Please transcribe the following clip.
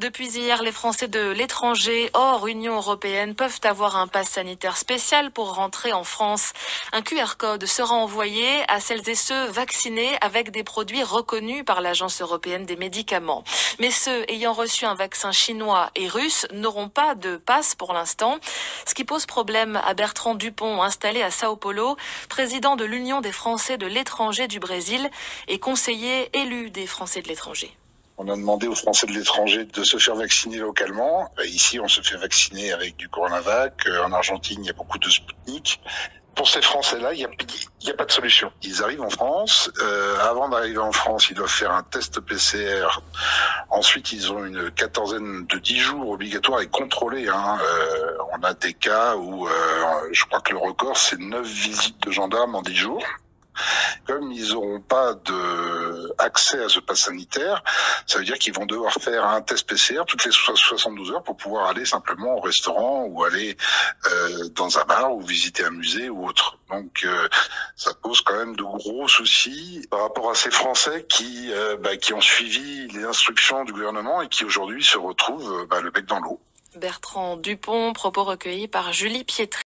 Depuis hier, les Français de l'étranger hors Union européenne peuvent avoir un pass sanitaire spécial pour rentrer en France. Un QR code sera envoyé à celles et ceux vaccinés avec des produits reconnus par l'Agence européenne des médicaments. Mais ceux ayant reçu un vaccin chinois et russe n'auront pas de passe pour l'instant, ce qui pose problème à Bertrand Dupont, installé à Sao Paulo, président de l'Union des Français de l'étranger du Brésil et conseiller élu des Français de l'étranger. On a demandé aux Français de l'étranger de se faire vacciner localement. Ici, on se fait vacciner avec du Coronavac. En Argentine, il y a beaucoup de Sputnik. Pour ces Français-là, il n'y a pas de solution. Ils arrivent en France. Avant d'arriver en France, ils doivent faire un test PCR. Ensuite, ils ont une quatorzaine de 10 jours obligatoires et contrôlés. On a des cas où je crois que le record, c'est 9 visites de gendarmes en 10 jours. Comme ils n'auront pas accès à ce pass sanitaire, ça veut dire qu'ils vont devoir faire un test PCR toutes les 72 heures pour pouvoir aller simplement au restaurant ou aller dans un bar ou visiter un musée ou autre. Donc ça pose quand même de gros soucis par rapport à ces Français qui ont suivi les instructions du gouvernement et qui aujourd'hui se retrouvent le bec dans l'eau. Bertrand Dupont, propos recueillis par Julie Pietri.